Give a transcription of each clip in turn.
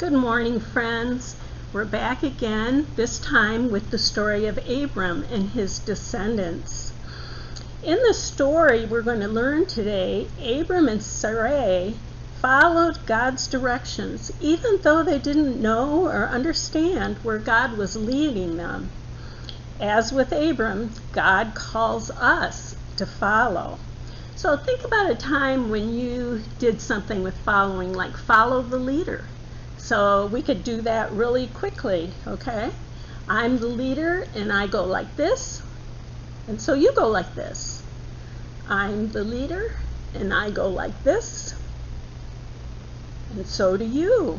Good morning, friends. We're back again, this time with the story of Abram and his descendants. In the story we're going to learn today, Abram and Sarai followed God's directions, even though they didn't know or understand where God was leading them. As with Abram, God calls us to follow. So think about a time when you did something with following, like follow the leader. So we could do that really quickly, okay? I'm the leader and I go like this, and so you go like this. I'm the leader and I go like this, and so do you.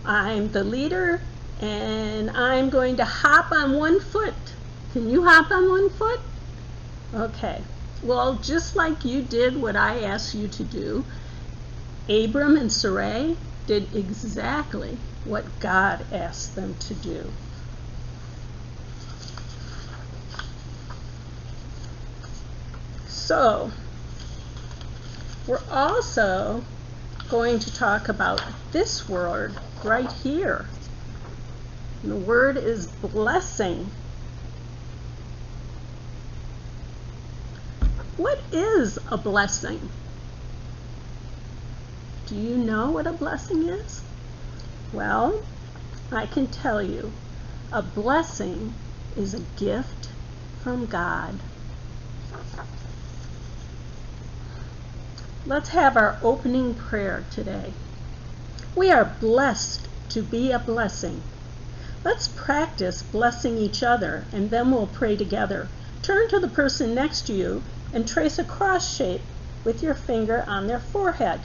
I'm the leader and I'm going to hop on one foot. Can you hop on one foot? Okay. Well, just like you did what I asked you to do, Abram and Sarai did exactly what God asked them to do. So, we're also going to talk about this word right here. And the word is blessing. What is a blessing? Do you know what a blessing is? Well, I can tell you. A blessing is a gift from God. Let's have our opening prayer today. We are blessed to be a blessing. Let's practice blessing each other, and then we'll pray together. Turn to the person next to you and trace a cross shape with your finger on their forehead.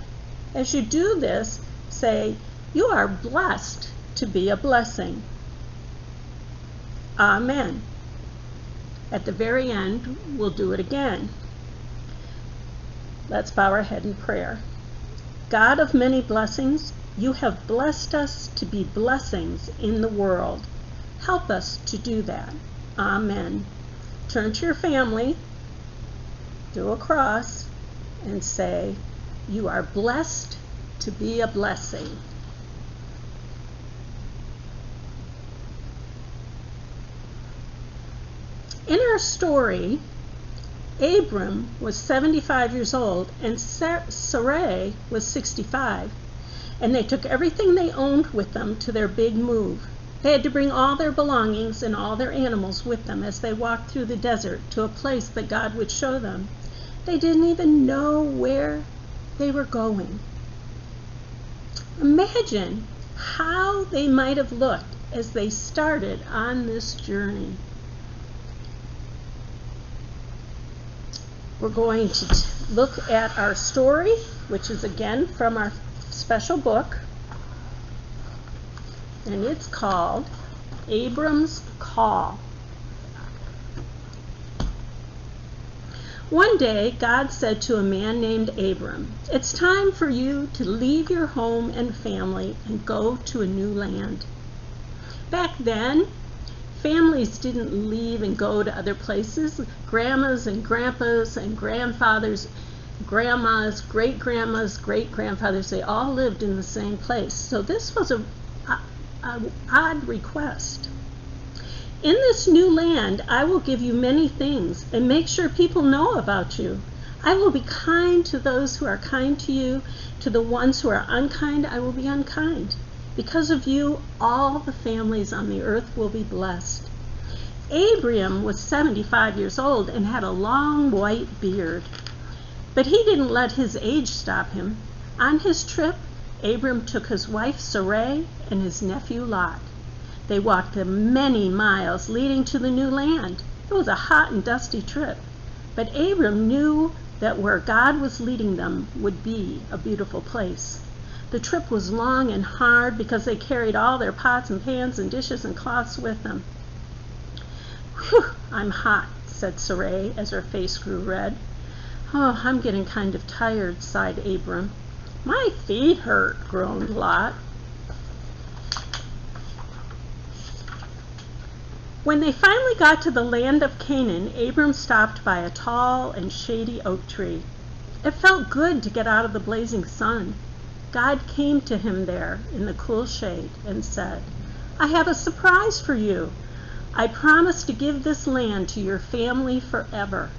As you do this, say, "You are blessed to be a blessing." Amen. At the very end, we'll do it again. Let's bow our head in prayer. God of many blessings, you have blessed us to be blessings in the world. Help us to do that. Amen. Turn to your family, do a cross, and say, "You are blessed to be a blessing." In our story, Abram was 75 years old and Sarai was 65, and they took everything they owned with them to their big move. They had to bring all their belongings and all their animals with them as they walked through the desert to a place that God would show them. They didn't even know where they were going. Imagine how they might have looked as they started on this journey. We're going to look at our story, which is again from our special book, and it's called Abram's Call. One day, God said to a man named Abram, "It's time for you to leave your home and family and go to a new land." Back then, families didn't leave and go to other places. Grandmas and grandpas and grandfathers, grandmas, great-grandmas, great-grandfathers, they all lived in the same place. So this was an odd request. "In this new land, I will give you many things and make sure people know about you. I will be kind to those who are kind to you. To the ones who are unkind, I will be unkind. Because of you, all the families on the earth will be blessed." Abram was 75 years old and had a long white beard. But he didn't let his age stop him. On his trip, Abram took his wife Sarai and his nephew Lot. They walked the many miles leading to the new land. It was a hot and dusty trip, but Abram knew that where God was leading them would be a beautiful place. The trip was long and hard because they carried all their pots and pans and dishes and cloths with them. "Whew, I'm hot," said Sarai as her face grew red. "Oh, I'm getting kind of tired," sighed Abram. "My feet hurt," groaned Lot. When they finally got to the land of Canaan, Abram stopped by a tall and shady oak tree. It felt good to get out of the blazing sun. God came to him there in the cool shade and said, "I have a surprise for you. I promise to give this land to your family forever."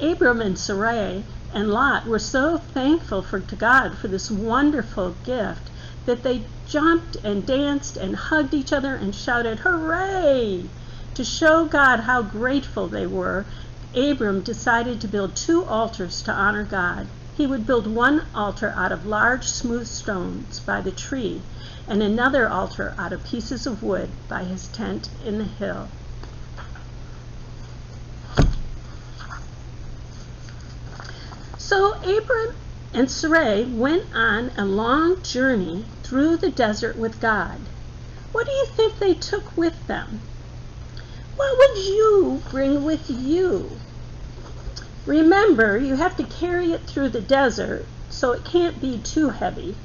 Abram and Sarai and Lot were so thankful to God for this wonderful gift that they jumped and danced and hugged each other and shouted, "Hooray!" To show God how grateful they were, Abram decided to build 2 altars to honor God. He would build one altar out of large smooth stones by the tree and another altar out of pieces of wood by his tent in the hill. So Abram and Sarai went on a long journey through the desert with God. What do you think they took with them? What would you bring with you? Remember, you have to carry it through the desert, so it can't be too heavy.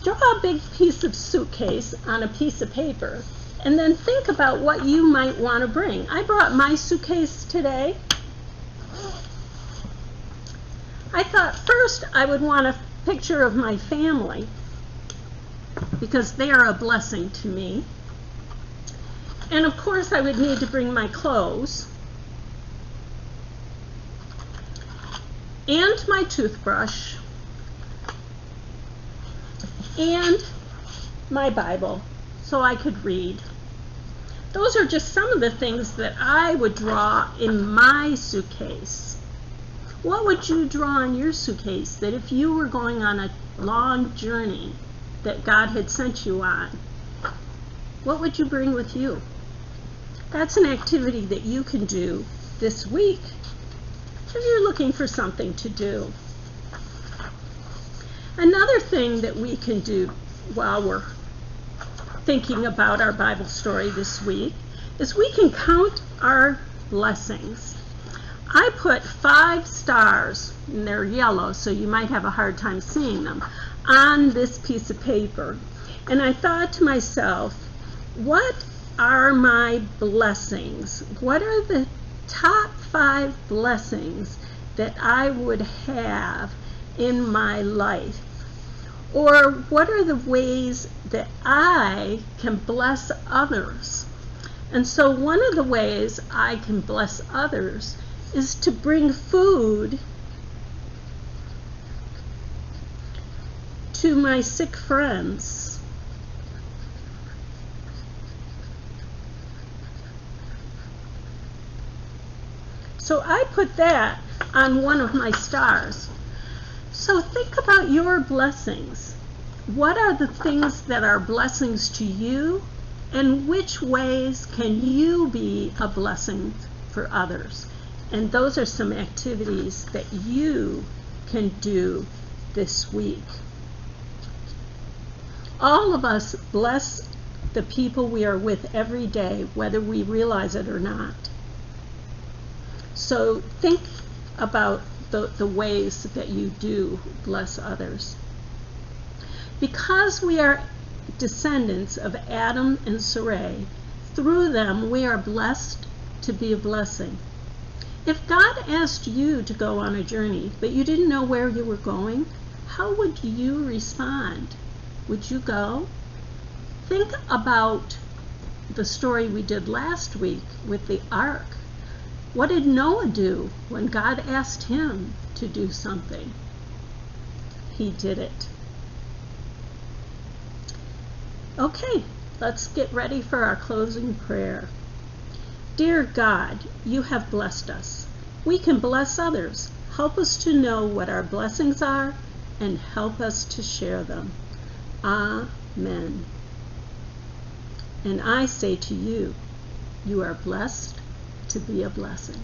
Draw a big piece of suitcase on a piece of paper, and then think about what you might want to bring. I brought my suitcase today. I thought first I would want a picture of my family, because they are a blessing to me. And of course I would need to bring my clothes and my toothbrush and my Bible so I could read. Those are just some of the things that I would draw in my suitcase. What would you draw in your suitcase that if you were going on a long journey that God had sent you on, what would you bring with you? That's an activity that you can do this week if you're looking for something to do. Another thing that we can do while we're thinking about our Bible story this week is we can count our blessings. I put 5 stars, and they're yellow, so you might have a hard time seeing them, on this piece of paper. And I thought to myself, what are my blessings? What are the top 5 blessings that I would have in my life? Or what are the ways that I can bless others? And so one of the ways I can bless others is to bring food to my sick friends. So I put that on one of my stars. So think about your blessings. What are the things that are blessings to you, and which ways can you be a blessing for others? And those are some activities that you can do this week. All of us bless the people we are with every day, whether we realize it or not. So think about the ways that you do bless others. Because we are descendants of Adam and Sarai, through them we are blessed to be a blessing. If God asked you to go on a journey, but you didn't know where you were going, how would you respond? Would you go? Think about the story we did last week with the ark. What did Noah do when God asked him to do something? He did it. Okay, let's get ready for our closing prayer. Dear God, you have blessed us. We can bless others. Help us to know what our blessings are and help us to share them. Amen. And I say to you, you are blessed to be a blessing.